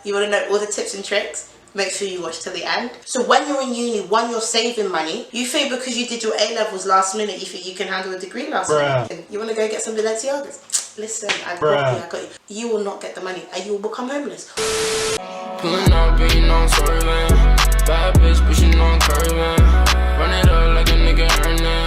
You want to know all the tips and tricks? Make sure you watch till the end. So when you're in uni, one, you're saving money. You think because you did your A-levels last minute, you think you can handle a degree last minute? You want to go get some Balenciagas? Listen, I got you. You will not get the money and you will become homeless. Pulling up, being on swerving. Bad bitch, pushing on curving. Run it up like a nigga earning.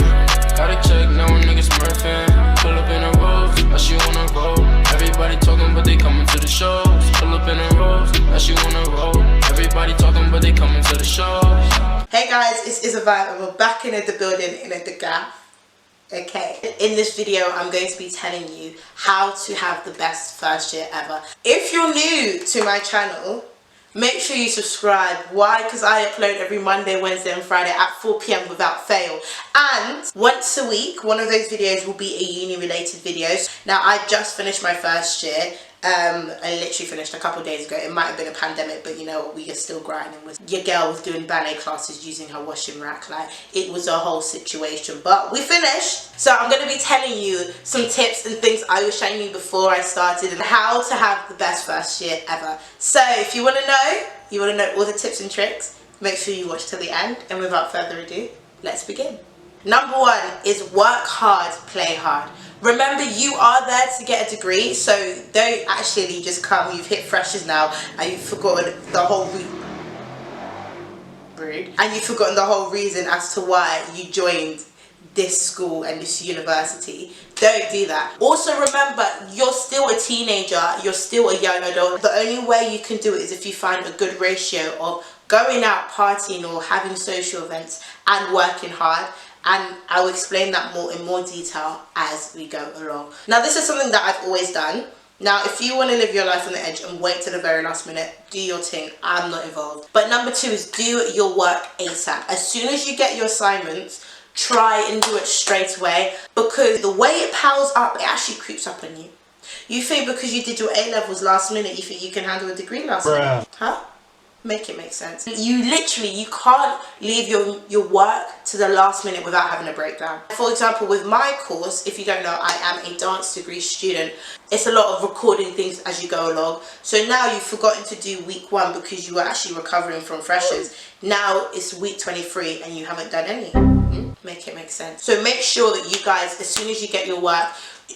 Gotta check, now a nigga smurfing. Pull up in a rose, now she wanna roll. Everybody talking, but they coming to the shows. Pull up in a rose, now she wanna roll. Everybody talking, but they coming to the shows. Hey guys, it's Isabelle and we're back in the building in the gaff. Okay, in this video I'm going to be telling you how to have the best first year ever. If you're new to my channel, make sure you subscribe. Why? Because I upload every Monday, Wednesday and Friday at 4 PM without fail. And once a week, one of those videos will be a uni related video. Now I just finished my first year. I literally finished a couple of days ago. It might have been a pandemic, but you know what, we are still grinding. Your girl was doing ballet classes using her washing rack. Like, it was a whole situation, but we finished. So I'm going to be telling you some tips and things I was showing you before I started and how to have the best first year ever. So if you want to know all the tips and tricks, make sure you watch till the end. And without further ado, let's begin. Number one is work hard, play hard. Remember, you are there to get a degree, so don't actually just come. You've hit freshers now and you've forgotten the whole reason as to why you joined this school and this university. Don't do that. Also remember, you're still a teenager, you're still a young adult. The only way you can do it is if you find a good ratio of going out partying or having social events and working hard. And I'll explain that in more detail as we go along. Now this is something that I've always done. Now if you want to live your life on the edge and wait till the very last minute, do your thing. I'm not involved. But number two is do your work ASAP. As soon as you get your assignments, try and do it straight away, because the way it piles up, it actually creeps up on you. You think because you did your A-levels last minute, you think you can handle a degree last minute? Huh? Make it make sense. You can't leave your work to the last minute without having a breakdown. For example, with my course, if you don't know, I am a dance degree student. It's a lot of recording things as you go along. So now you've forgotten to do week 1 because you were actually recovering from freshers. Now it's week 23 and you haven't done any. Make it make sense. So make sure that you guys, as soon as you get your work,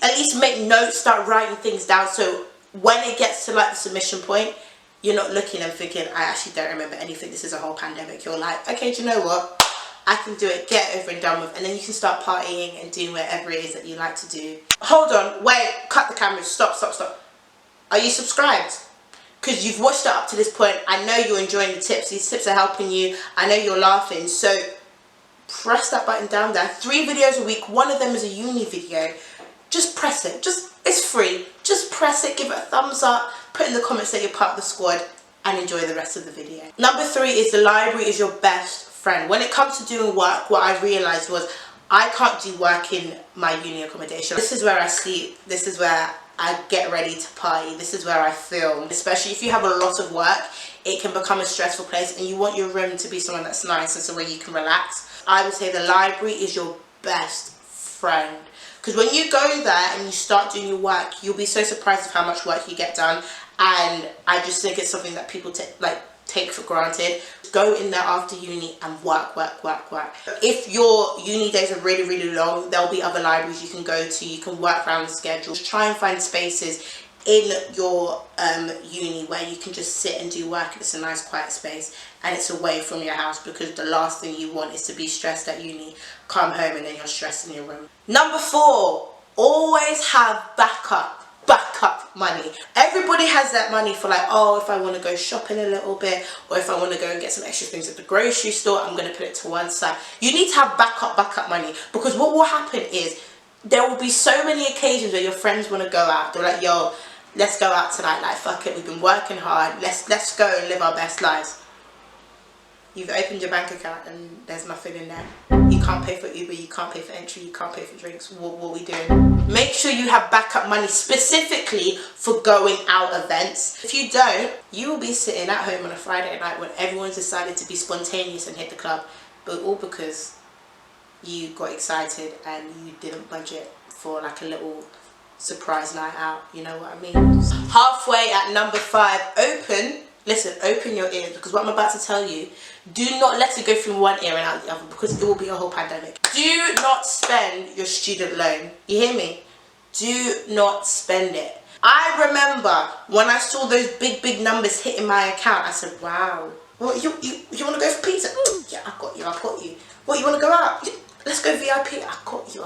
at least make notes, start writing things down, so when it gets to like the submission point, you're not looking and thinking, I actually don't remember anything, this is a whole pandemic. You're like, okay, do you know what? I can do it, get it over and done with, and then you can start partying and doing whatever it is that you like to do. Hold on, wait, cut the camera, stop. Are you subscribed? Because you've watched it up to this point. I know you're enjoying the tips. These tips are helping you. I know you're laughing. So press that button down there. 3 videos a week. One of them is a uni video. Just press it. It's free. Just press it, give it a thumbs up, put in the comments that you're part of the squad, and enjoy the rest of the video. Number 3 is the library is your best friend. When it comes to doing work, what I realized was I can't do work in my uni accommodation. This is where I sleep. This is where I get ready to party. This is where I film. Especially if you have a lot of work, it can become a stressful place and you want your room to be somewhere that's nice and somewhere you can relax. I would say the library is your best friend. Because when you go there and you start doing your work, you'll be so surprised of how much work you get done. And I just think it's something that people take for granted. Go in there after uni and work. If your uni days are really, really long, there'll be other libraries you can go to. You can work around the schedule. Try and find spaces in your uni where you can just sit and do work. It's a nice quiet space and it's away from your house, because the last thing you want is to be stressed at uni, come home and then you're stressed in your room. Number 4, always have backup money. Everybody has that money for like, oh, if I want to go shopping a little bit, or if I want to go and get some extra things at the grocery store, I'm going to put it to one side. You need to have backup money, because what will happen is there will be so many occasions where your friends want to go out. They're like, yo, let's go out tonight. Like, fuck it, we've been working hard. Let's go and live our best lives. You've opened your bank account and there's nothing in there. You can't pay for Uber, you can't pay for entry, you can't pay for drinks. What are we doing? Make sure you have backup money specifically for going out events. If you don't, you will be sitting at home on a Friday night when everyone's decided to be spontaneous and hit the club, but all because you got excited and you didn't budget for like a little surprise night out. You know what I mean? Halfway at number 5, open Listen, open your ears, because what I'm about to tell you, do not let it go through one ear and out the other, because it will be a whole pandemic. Do not spend your student loan. You hear me? Do not spend it. I remember when I saw those big numbers hitting my account, I said, wow. What, you want to go for pizza? Yeah, I got you. What, you want to go out? Let's go VIP. I got you.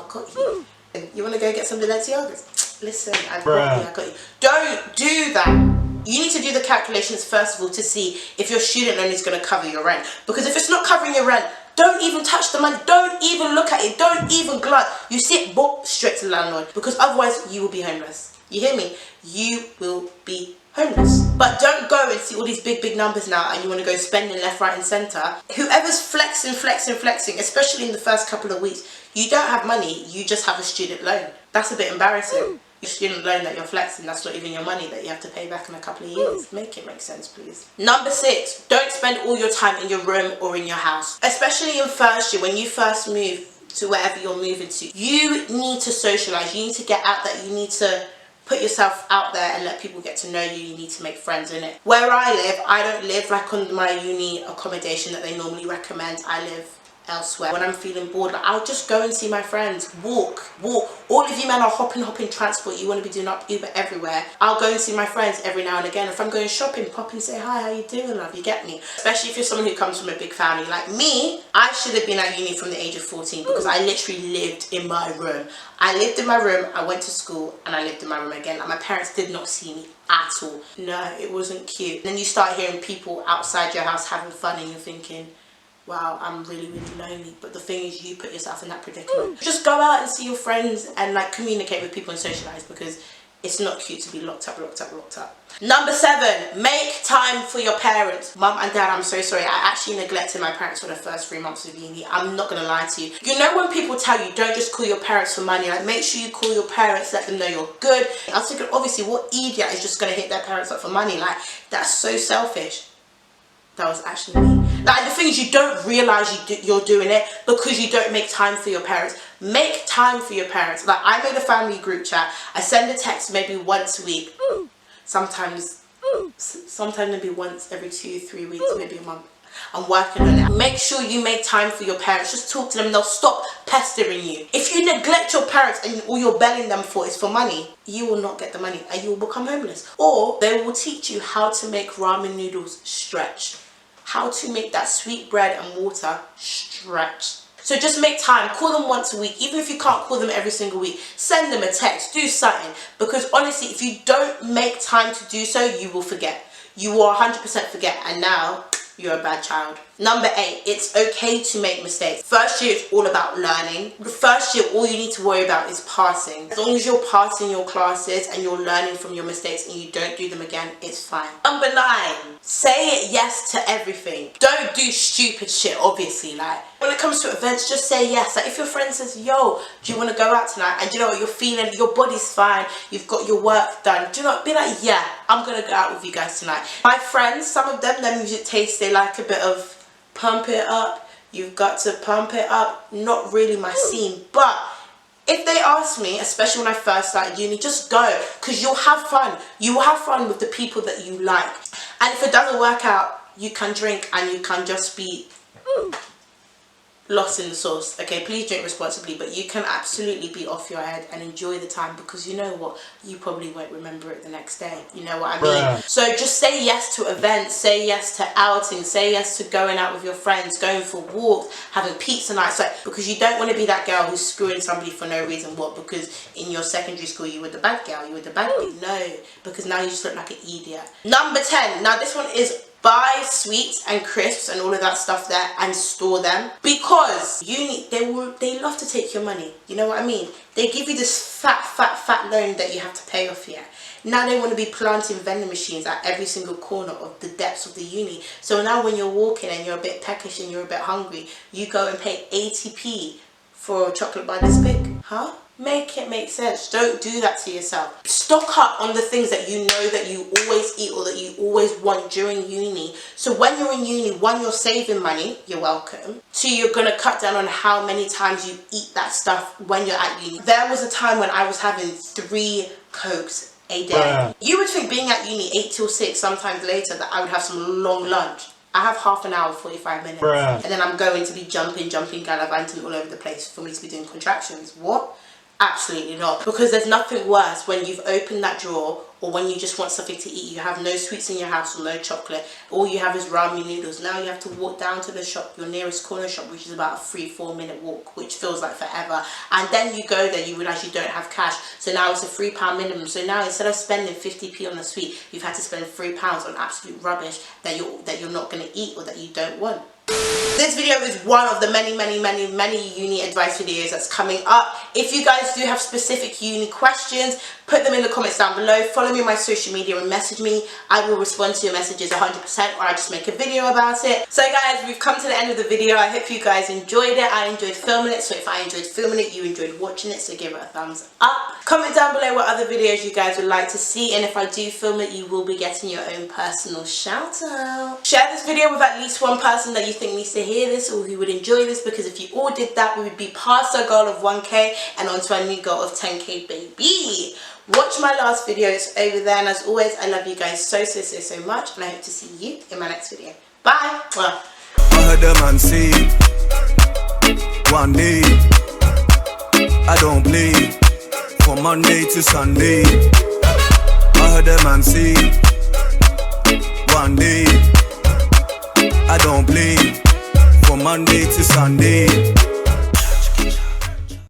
You want to go get some Balenciagas? Listen, I got you. Don't do that. You need to do the calculations first of all to see if your student loan is going to cover your rent. Because if it's not covering your rent, don't even touch the money. Don't even look at it. Don't even glance. You see it, book straight to the landlord. Because otherwise, you will be homeless. You hear me? You will be homeless. But don't go and see all these big numbers now and you want to go spending left, right and centre. Whoever's flexing, especially in the first couple of weeks, you don't have money. You just have a student loan. That's a bit embarrassing. Your student loan that you're flexing, that's not even your money that you have to pay back in a couple of years. Make it make sense, please. Number 6, don't spend all your time in your room or in your house. Especially in first year, when you first move to wherever you're moving to. You need to socialise. You need to get out there. You need to put yourself out there and let people get to know you. You need to make friends in it. Where I live, I don't live like on my uni accommodation that they normally recommend. I live elsewhere. When I'm feeling bored, like, I'll just go and see my friends. Walk. All of you men are hopping transport. You want to be doing up Uber everywhere. I'll go and see my friends every now and again. If I'm going shopping, pop and say hi, how you doing, love? You get me? Especially if you're someone who comes from a big family like me. I should have been at uni from the age of 14 because I literally lived in my room. I lived in my room, I went to school, and I lived in my room again. Like, my parents did not see me at all. No, it wasn't cute. And then you start hearing people outside your house having fun and you're thinking, wow, I'm really lonely. But the thing is, you put yourself in that predicament. Just go out and see your friends and like communicate with people and socialise, because it's not cute to be locked up. Number 7, make time for your parents. Mum and dad, I'm so sorry. I actually neglected my parents for the first 3 months of uni. I'm not going to lie to you. You know when people tell you, don't just call your parents for money. Like, make sure you call your parents, let them know you're good. I was thinking, obviously, what idiot is just going to hit their parents up for money? Like, that's so selfish. That was actually me. Like, the thing is, you don't realise you're doing it because you don't make time for your parents. Make time for your parents. Like, I made a family group chat. I send a text maybe once a week. Sometimes maybe once every 2-3 weeks, maybe a month. I'm working on it. Make sure you make time for your parents. Just talk to them. They'll stop pestering you. If you neglect your parents and all you're belling them for is for money, you will not get the money and you will become homeless. Or they will teach you how to make ramen noodles stretch. How to make that sweet bread and water stretch. So just make time. Call them once a week. Even if you can't call them every single week, send them a text. Do something. Because honestly, if you don't make time to do so, you will forget. You will 100% forget. And now you're a bad child. Number 8, it's okay to make mistakes. First year, it's all about learning. The first year, all you need to worry about is passing. As long as you're passing your classes and you're learning from your mistakes and you don't do them again, it's fine. Number 9, say yes to everything. Don't do stupid shit, obviously. Like, when it comes to events, just say yes. Like, if your friend says, yo, do you want to go out tonight? And you know what, you're feeling, your body's fine, you've got your work done. Do you know, be like, yeah, I'm going to go out with you guys tonight. My friends, some of them, their music taste, they like a bit of pump it up. You've got to pump it up. Not really my scene. But if they ask me, especially when I first started uni, just go, because you'll have fun. You will have fun with the people that you like. And if it doesn't work out, you can drink and you can just be lost in the sauce. Okay, please drink responsibly, but you can absolutely be off your head and enjoy the time, because you know what, you probably won't remember it the next day. You know what I mean? So just say yes to events, say yes to outings, say yes to going out with your friends, going for walks, having pizza nights, like, because you don't want to be that girl who's screwing somebody for no reason. What? Because in your secondary school you were the bad girl, you were the bad bitch. No, because now you just look like an idiot. Number 10, now this one is buy sweets and crisps and all of that stuff there and store them, because they love to take your money. You know what I mean? They give you this fat loan that you have to pay off here. Now they want to be planting vending machines at every single corner of the depths of the uni. So now when you're walking and you're a bit peckish and you're a bit hungry, you go and pay 80p for a chocolate bar this big. Huh? Make it make sense. Don't do that to yourself. Stock up on the things that you know that you always eat or that you always want during uni. So when you're in uni, 1, you're saving money, you're welcome. 2, you're going to cut down on how many times you eat that stuff when you're at uni. There was a time when I was having 3 Cokes a day. You would think being at uni 8 till 6, sometimes later, that I would have some long lunch. I have half an hour, 45 minutes. And then I'm going to be jumping, gallivanting all over the place for me to be doing contractions. What? Absolutely not. Because there's nothing worse when you've opened that drawer, or when you just want something to eat. You have no sweets in your house or no chocolate. All you have is ramen noodles. Now you have to walk down to the shop, your nearest corner shop, which is about a 3-4 minute walk, which feels like forever. And then you go there, you realise you don't have cash. So now it's a £3 minimum. So now instead of spending 50p on the sweet, you've had to spend £3 on absolute rubbish that you're not going to eat or that you don't want. This video is one of the many uni advice videos that's coming up. If you guys do have specific uni questions, put them in the comments down below. Follow me on my social media and message me. I will respond to your messages 100%, or I just make a video about it. So guys, we've come to the end of the video. I hope you guys enjoyed it. I enjoyed filming it, so if I enjoyed filming it, you enjoyed watching it, so give it a thumbs up. Comment down below what other videos you guys would like to see, and if I do film it, you will be getting your own personal shout out. Share this video with at least one person that you think needs to hear this or who would enjoy this, because if you all did that, we would be past our goal of 1k and on to our new goal of 10k, baby. Watch my last video, it's over there, and as always, I love you guys so much, and I hope to see you in my next video. Bye. Well, I heard the man say one day I don't play from Monday to Sunday. I heard the man say one day I don't play from Monday to Sunday.